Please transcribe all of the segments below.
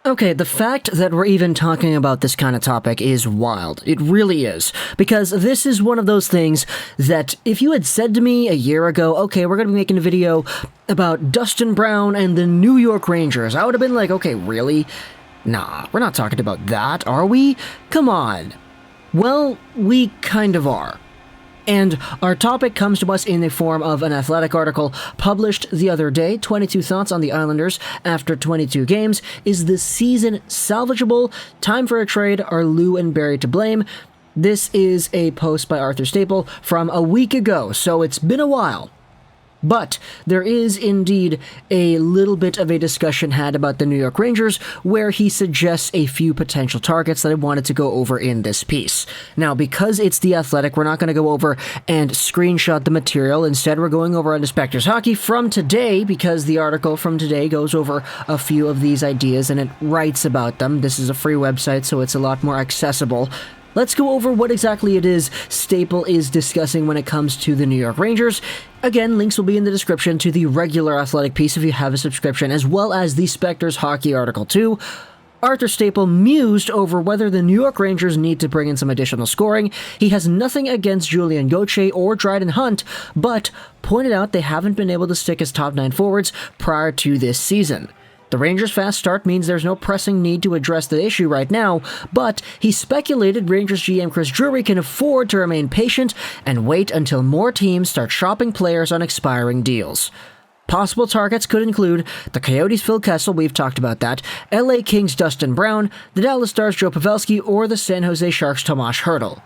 Okay, the fact that we're even talking about this kind of topic is wild. It really is. Because this is one of those things that if you had said to me a year ago, okay, we're going to be making a video about Dustin Brown and the New York Rangers, I would have been like, okay, really? Nah, we're not talking about that, are we? Come on. Well, we kind of are. And our topic comes to us in the form of an Athletic article published the other day, 22 thoughts on the Islanders after 22 games. Is the season salvageable? Time for a trade? Are Lou and Barry to blame? This is a post by Arthur Staple from a week ago, so it's been a while. But there is indeed a little bit of a discussion had about the New York Rangers where he suggests a few potential targets that I wanted to go over in this piece. Now, because it's The Athletic, we're not going to go over and screenshot the material. Instead, we're going over on Spectors Hockey from today because the article from today goes over a few of these ideas and it writes about them. This is a free website, so it's a lot more accessible. Let's go over what exactly it is Staple is discussing when it comes to the New York Rangers. Again, links will be in the description to the regular Athletic piece if you have a subscription, as well as the Spectors Hockey article too. Arthur Staple mused over whether the New York Rangers need to bring in some additional scoring. He has nothing against Julien Gauthier or Dryden Hunt, but pointed out they haven't been able to stick as top 9 forwards prior to this season. The Rangers' fast start means there's no pressing need to address the issue right now, but he speculated Rangers GM Chris Drury can afford to remain patient and wait until more teams start shopping players on expiring deals. Possible targets could include the Coyotes' Phil Kessel, we've talked about that, LA Kings' Dustin Brown, the Dallas Stars' Joe Pavelski, or the San Jose Sharks' Tomas Hertl.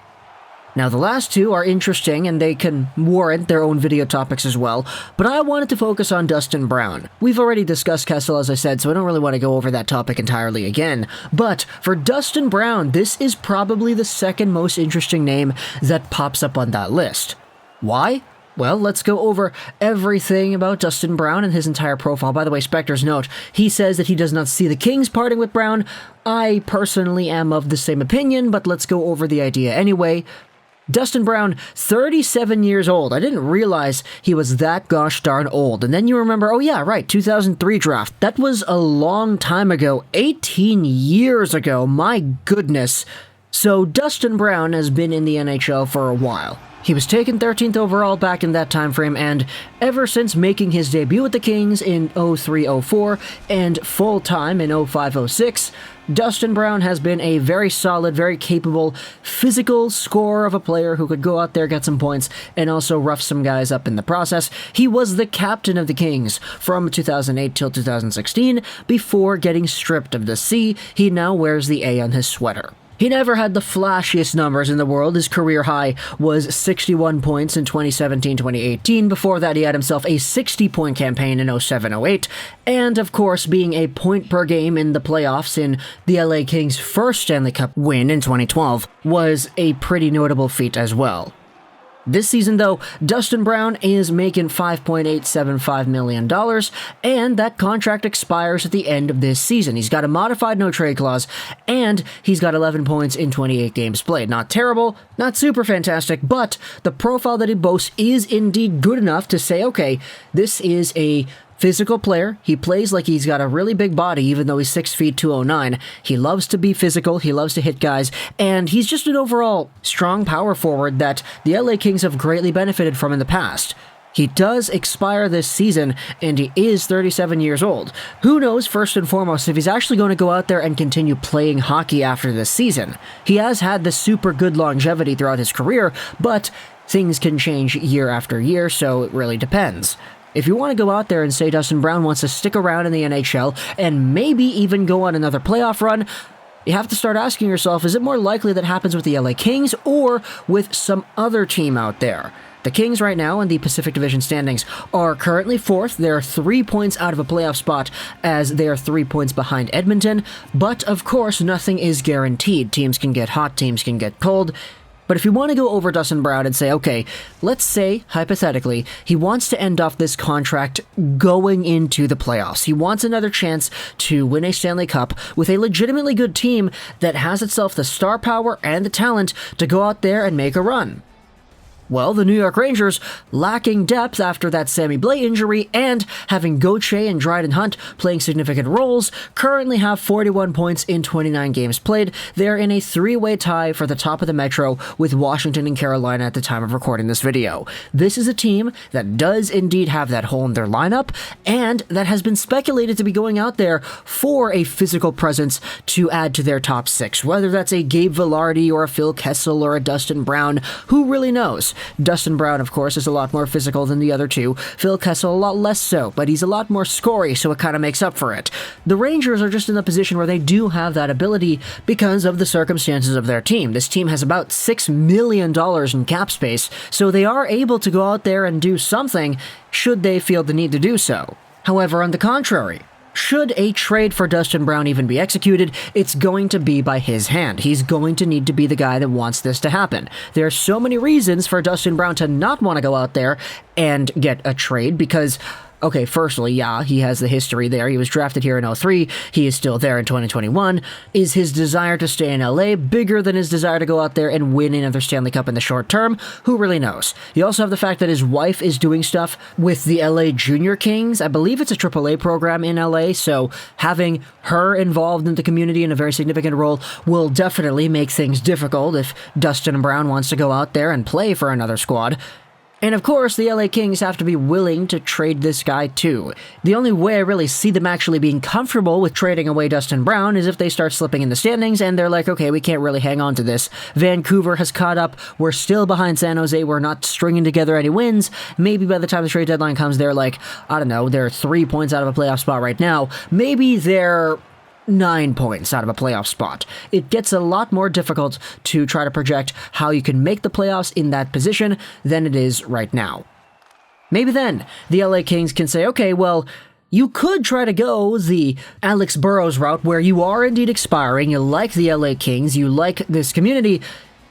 Now, the last two are interesting and they can warrant their own video topics as well, but I wanted to focus on Dustin Brown. We've already discussed Kessel, as I said, so I don't really want to go over that topic entirely again. But for Dustin Brown, this is probably the second most interesting name that pops up on that list. Why? Well, let's go over everything about Dustin Brown and his entire profile. By the way, Spector's note, he says that he does not see the Kings parting with Brown. I personally am of the same opinion, but let's go over the idea anyway. Dustin Brown, 37 years old. I didn't realize he was that gosh darn old. And then you remember, oh yeah, right, 2003 draft. That was a long time ago, 18 years ago, my goodness. So Dustin Brown has been in the NHL for a while. He was taken 13th overall back in that time frame, and ever since making his debut with the Kings in 03-04 and full-time in 05-06, Dustin Brown has been a very solid, very capable, physical scorer of a player who could go out there, get some points, and also rough some guys up in the process. He was the captain of the Kings from 2008 till 2016. Before getting stripped of the C, he now wears the A on his sweater. He never had the flashiest numbers in the world. His career high was 61 points in 2017-2018. Before that, he had himself a 60-point campaign in 07-08. And, of course, being a point per game in the playoffs in the LA Kings' first Stanley Cup win in 2012 was a pretty notable feat as well. This season, though, Dustin Brown is making $5.875 million, and that contract expires at the end of this season. He's got a modified no-trade clause, and he's got 11 points in 28 games played. Not terrible, not super fantastic, but the profile that he boasts is indeed good enough to say, okay, this is a physical player. He plays like he's got a really big body, even though he's 6 feet 209. He loves to be physical, he loves to hit guys, and he's just an overall strong power forward that the LA Kings have greatly benefited from in the past. He does expire this season, and he is 37 years old. Who knows, first and foremost, if he's actually going to go out there and continue playing hockey after this season. He has had the super good longevity throughout his career, but things can change year after year, so it really depends. If you want to go out there and say Dustin Brown wants to stick around in the NHL and maybe even go on another playoff run, you have to start asking yourself, is it more likely that happens with the LA Kings or with some other team out there? The Kings right now in the Pacific Division standings are currently 4th. They're 3 points out of a playoff spot as they are 3 points behind Edmonton. But, of course, nothing is guaranteed. Teams can get hot, teams can get cold. But if you want to go over Dustin Brown and say, okay, let's say, hypothetically, he wants to end off this contract going into the playoffs. He wants another chance to win a Stanley Cup with a legitimately good team that has itself the star power and the talent to go out there and make a run. Well, the New York Rangers, lacking depth after that Sammy Blais injury and having Gauthier and Dryden Hunt playing significant roles, currently have 41 points in 29 games played. They're in a three-way tie for the top of the Metro with Washington and Carolina at the time of recording this video. This is a team that does indeed have that hole in their lineup, and that has been speculated to be going out there for a physical presence to add to their top six. Whether that's a Gabe Vilardi or a Phil Kessel or a Dustin Brown, who really knows? Dustin Brown, of course, is a lot more physical than the other two. Phil Kessel, a lot less so, but he's a lot more scory, so it kind of makes up for it. The Rangers are just in the position where they do have that ability because of the circumstances of their team. This team has about $6 million in cap space, so they are able to go out there and do something should they feel the need to do so. However, on the contrary, should a trade for Dustin Brown even be executed, it's going to be by his hand. He's going to need to be the guy that wants this to happen. There are so many reasons for Dustin Brown to not want to go out there and get a trade because, okay, firstly, yeah, he has the history there. He was drafted here in 2003. He is still there in 2021. Is his desire to stay in LA bigger than his desire to go out there and win another Stanley Cup in the short term? Who really knows? You also have the fact that his wife is doing stuff with the LA Junior Kings. I believe it's a AAA program in LA, so having her involved in the community in a very significant role will definitely make things difficult if Dustin Brown wants to go out there and play for another squad. And of course, the LA Kings have to be willing to trade this guy too. The only way I really see them actually being comfortable with trading away Dustin Brown is if they start slipping in the standings and they're like, okay, we can't really hang on to this. Vancouver has caught up. We're still behind San Jose. We're not stringing together any wins. Maybe by the time the trade deadline comes, they're like, I don't know, they're 3 points out of a playoff spot right now. Maybe they're 9 points out of a playoff spot. It gets a lot more difficult to try to project how you can make the playoffs in that position than it is right now. Maybe then the LA Kings can say, okay, well, you could try to go the Alex Burrows route where you are indeed expiring, you like the LA Kings, you like this community.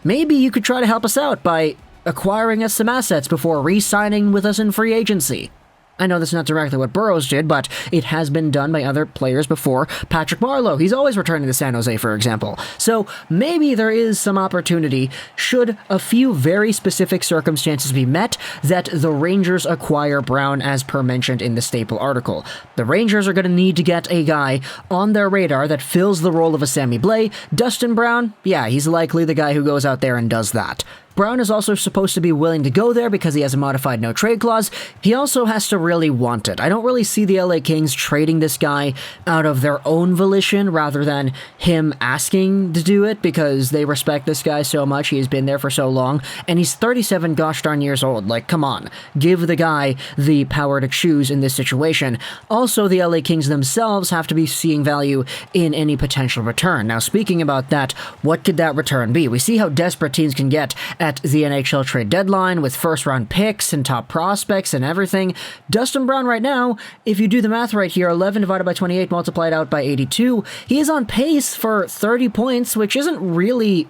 Maybe you could try to help us out by acquiring us some assets before re-signing with us in free agency. I know that's not directly what Burrows did, but it has been done by other players before. Patrick Marleau, he's always returning to San Jose, for example. So maybe there is some opportunity, should a few very specific circumstances be met, that the Rangers acquire Brown as per mentioned in the Staple article. The Rangers are going to need to get a guy on their radar that fills the role of a Sammy Blais. Dustin Brown, yeah, he's likely the guy who goes out there and does that. Brown is also supposed to be willing to go there because he has a modified no-trade clause. He also has to really want it. I don't really see the LA Kings trading this guy out of their own volition rather than him asking to do it because they respect this guy so much. He's been there for so long, and he's 37 gosh darn years old. Like, come on. Give the guy the power to choose in this situation. Also, the LA Kings themselves have to be seeing value in any potential return. Now, speaking about that, what could that return be? We see how desperate teams can get at the NHL trade deadline with first-round picks and top prospects and everything. Dustin Brown right now, if you do the math right here, 11 divided by 28 multiplied out by 82, he is on pace for 30 points, which isn't really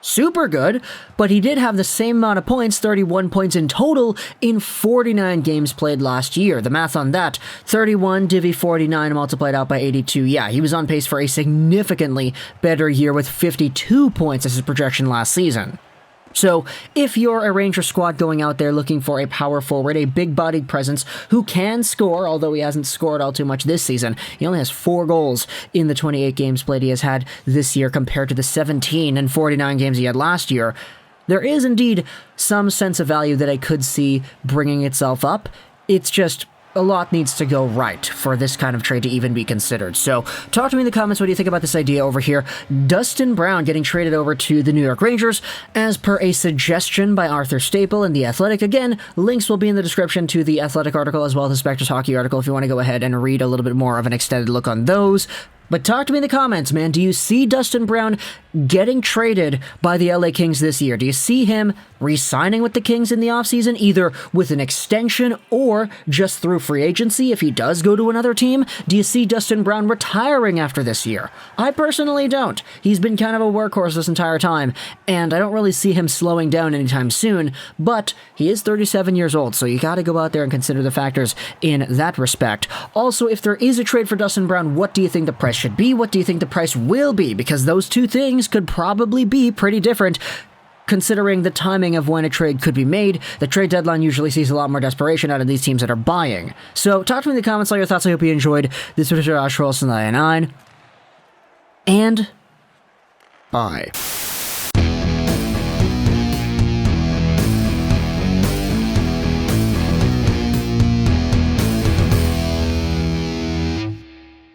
super good, but he did have the same amount of points, 31 points in total, in 49 games played last year. The math on that, 31 divvy 49 multiplied out by 82. Yeah, he was on pace for a significantly better year with 52 points as his projection last season. So, if you're a Ranger squad going out there looking for a power forward, a big-bodied presence who can score, although he hasn't scored all too much this season, he only has 4 goals in the 28 games played he has had this year compared to the 17 and 49 games he had last year, there is indeed some sense of value that I could see bringing itself up. It's just a lot needs to go right for this kind of trade to even be considered. So, talk to me in the comments what do you think about this idea over here. Dustin Brown getting traded over to the New York Rangers as per a suggestion by Arthur Staple in The Athletic. Again, links will be in the description to the Athletic article as well as the Spectre's Hockey article if you want to go ahead and read a little bit more of an extended look on those. But talk to me in the comments, man. Do you see Dustin Brown getting traded by the LA Kings this year? Do you see him re-signing with the Kings in the offseason, either with an extension or just through free agency if he does go to another team? Do you see Dustin Brown retiring after this year? I personally don't. He's been kind of a workhorse this entire time, and I don't really see him slowing down anytime soon, but he is 37 years old, so you gotta go out there and consider the factors in that respect. Also, if there is a trade for Dustin Brown, what do you think the price should be? What do you think the price will be? Because those two things could probably be pretty different. considering the timing of when a trade could be made, the trade deadline usually sees a lot more desperation out of these teams that are buying. So talk to me in the comments, all your thoughts. I hope you enjoyed. This was Josh Rolson 99, and bye.